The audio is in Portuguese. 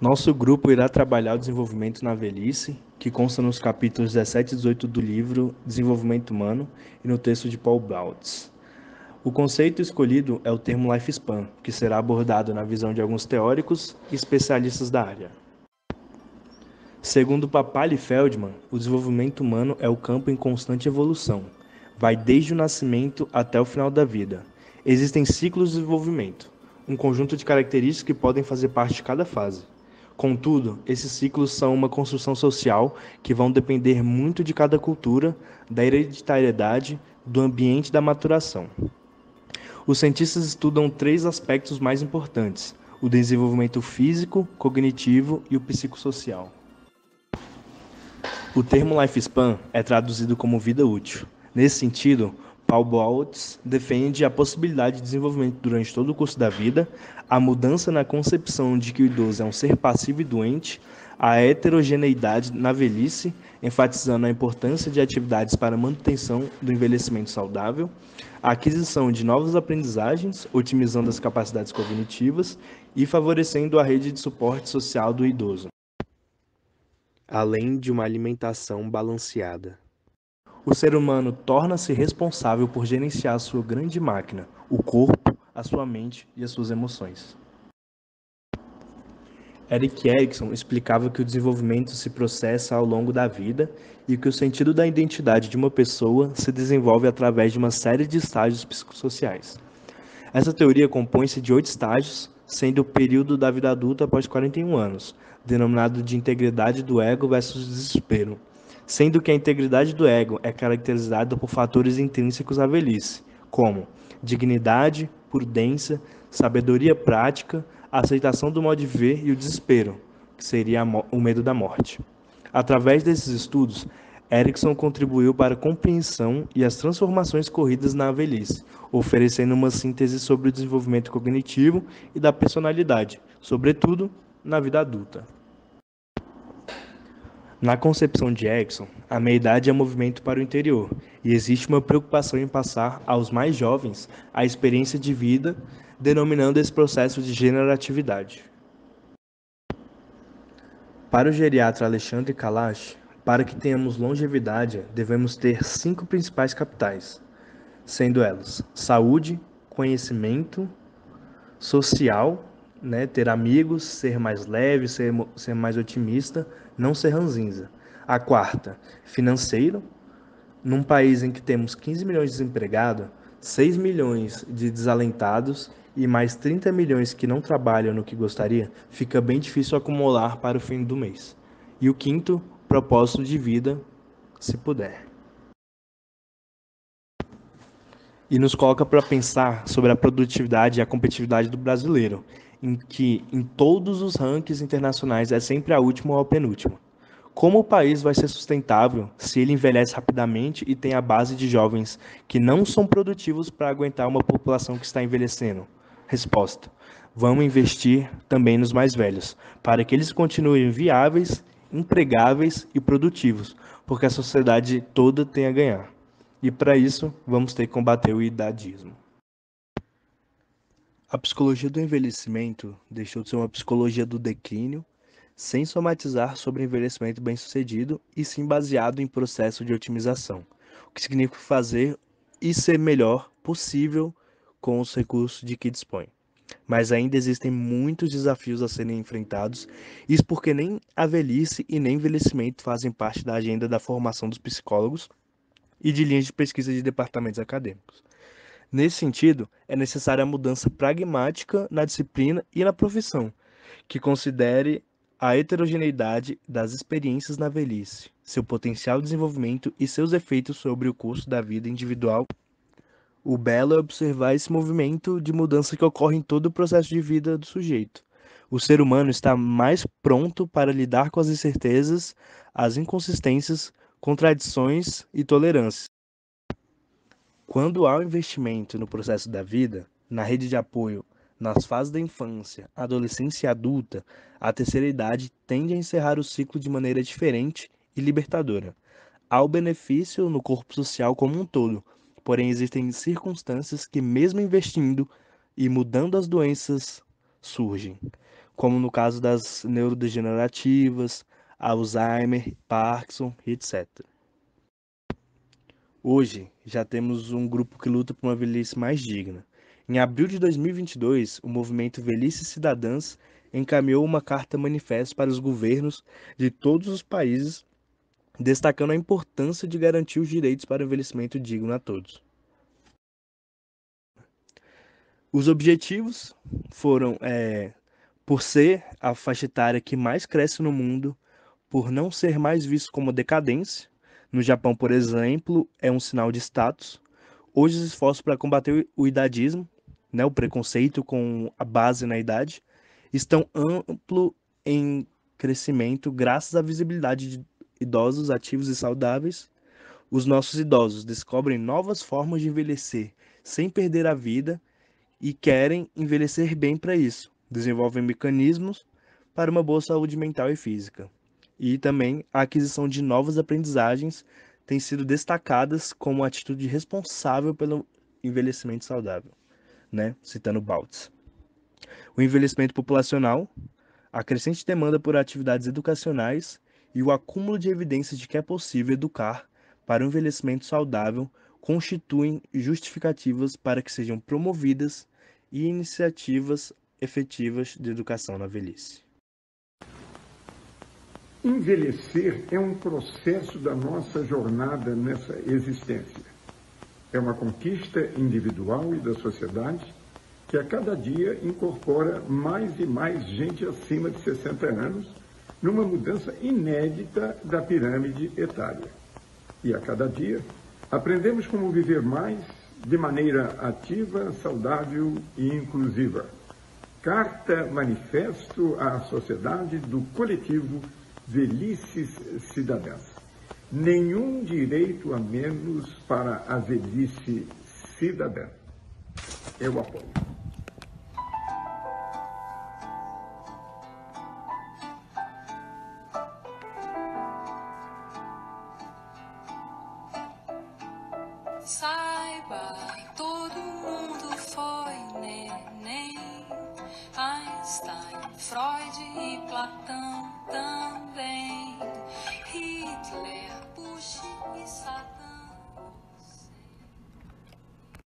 Nosso grupo irá trabalhar o desenvolvimento na velhice, que consta nos capítulos 17 e 18 do livro Desenvolvimento Humano e no texto de Paul Baltz. O conceito escolhido é o termo lifespan, que será abordado na visão de alguns teóricos e especialistas da área. Segundo Papali e Feldman, o desenvolvimento humano é o campo em constante evolução. Vai desde o nascimento até o final da vida. Existem ciclos de desenvolvimento, um conjunto de características que podem fazer parte de cada fase. Contudo, esses ciclos são uma construção social que vão depender muito de cada cultura, da hereditariedade, do ambiente e da maturação. Os cientistas estudam três aspectos mais importantes: o desenvolvimento físico, cognitivo e o psicossocial. O termo lifespan é traduzido como vida útil. Nesse sentido, Paul Baltz defende a possibilidade de desenvolvimento durante todo o curso da vida, a mudança na concepção de que o idoso é um ser passivo e doente, a heterogeneidade na velhice, enfatizando a importância de atividades para a manutenção do envelhecimento saudável, a aquisição de novas aprendizagens, otimizando as capacidades cognitivas e favorecendo a rede de suporte social do idoso, além de uma alimentação balanceada. O ser humano torna-se responsável por gerenciar a sua grande máquina, o corpo, a sua mente e as suas emoções. Erik Erikson explicava que o desenvolvimento se processa ao longo da vida e que o sentido da identidade de uma pessoa se desenvolve através de uma série de estágios psicossociais. Essa teoria compõe-se de 8 estágios, sendo o período da vida adulta após 41 anos, denominado de integridade do ego versus desespero, sendo que a integridade do ego é caracterizada por fatores intrínsecos à velhice, como dignidade, prudência, sabedoria prática, aceitação do modo de ver e o desespero, que seria o medo da morte. Através desses estudos, Erikson contribuiu para a compreensão e as transformações corridas na velhice, oferecendo uma síntese sobre o desenvolvimento cognitivo e da personalidade, sobretudo na vida adulta. Na concepção de Erikson, a meia-idade é movimento para o interior, e existe uma preocupação em passar aos mais jovens a experiência de vida, denominando esse processo de generatividade. Para o geriatra Alexandre Kalash, para que tenhamos longevidade, devemos ter 5 principais capitais, sendo elas saúde, conhecimento, social, ter amigos, ser mais leve, ser mais otimista, não ser ranzinza. A quarta, financeiro. Num país em que temos 15 milhões de desempregados, 6 milhões de desalentados e mais 30 milhões que não trabalham no que gostaria, fica bem difícil acumular para o fim do mês. E o quinto, propósito de vida, se puder. E nos coloca para pensar sobre a produtividade e a competitividade do brasileiro, em que em todos os rankings internacionais é sempre a última ou a penúltima. Como o país vai ser sustentável se ele envelhece rapidamente e tem a base de jovens que não são produtivos para aguentar uma população que está envelhecendo? Resposta: vamos investir também nos mais velhos, para que eles continuem viáveis, empregáveis e produtivos, porque a sociedade toda tem a ganhar. E para isso, vamos ter que combater o idadismo. A psicologia do envelhecimento deixou de ser uma psicologia do declínio, sem somatizar sobre envelhecimento bem-sucedido e sim baseado em processo de otimização, o que significa fazer e ser melhor possível com os recursos de que dispõe. Mas ainda existem muitos desafios a serem enfrentados, isso porque nem a velhice e nem envelhecimento fazem parte da agenda da formação dos psicólogos e de linhas de pesquisa de departamentos acadêmicos. Nesse sentido, é necessária a mudança pragmática na disciplina e na profissão, que considere a heterogeneidade das experiências na velhice, seu potencial de desenvolvimento e seus efeitos sobre o curso da vida individual. O belo é observar esse movimento de mudança que ocorre em todo o processo de vida do sujeito. O ser humano está mais pronto para lidar com as incertezas, as inconsistências, contradições e tolerâncias. Quando há o investimento no processo da vida, na rede de apoio, nas fases da infância, adolescência e adulta, a terceira idade tende a encerrar o ciclo de maneira diferente e libertadora. Há o benefício no corpo social como um todo, porém existem circunstâncias que, mesmo investindo e mudando as doenças, surgem. como no caso das neurodegenerativas, Alzheimer, Parkinson, etc. Hoje, já temos um grupo que luta por uma velhice mais digna. Em abril de 2022, o movimento Velhices Cidadãs encaminhou uma carta-manifesto para os governos de todos os países, destacando a importância de garantir os direitos para o envelhecimento digno a todos. Os objetivos foram, por ser a faixa etária que mais cresce no mundo, por não ser mais visto como decadência. No Japão, por exemplo, é um sinal de status. Hoje, os esforços para combater o idadismo, né, o preconceito com a base na idade, estão amplo em crescimento graças à visibilidade de idosos ativos e saudáveis. Os nossos idosos descobrem novas formas de envelhecer sem perder a vida e querem envelhecer bem para isso. Desenvolvem mecanismos para uma boa saúde mental e física. E também a aquisição de novas aprendizagens tem sido destacadas como atitude responsável pelo envelhecimento saudável, né? Citando Baltz. O envelhecimento populacional, a crescente demanda por atividades educacionais e o acúmulo de evidências de que é possível educar para um envelhecimento saudável constituem justificativas para que sejam promovidas iniciativas efetivas de educação na velhice. Envelhecer é um processo da nossa jornada nessa existência. É uma conquista individual e da sociedade que a cada dia incorpora mais e mais gente acima de 60 anos numa mudança inédita da pirâmide etária. E a cada dia aprendemos como viver mais de maneira ativa, saudável e inclusiva. Carta Manifesto à Sociedade do Coletivo Velhices Cidadãs. Nenhum direito a menos para a velhice cidadã. Eu apoio. Saiba, todo mundo foi neném, Einstein, Freud e Platão também.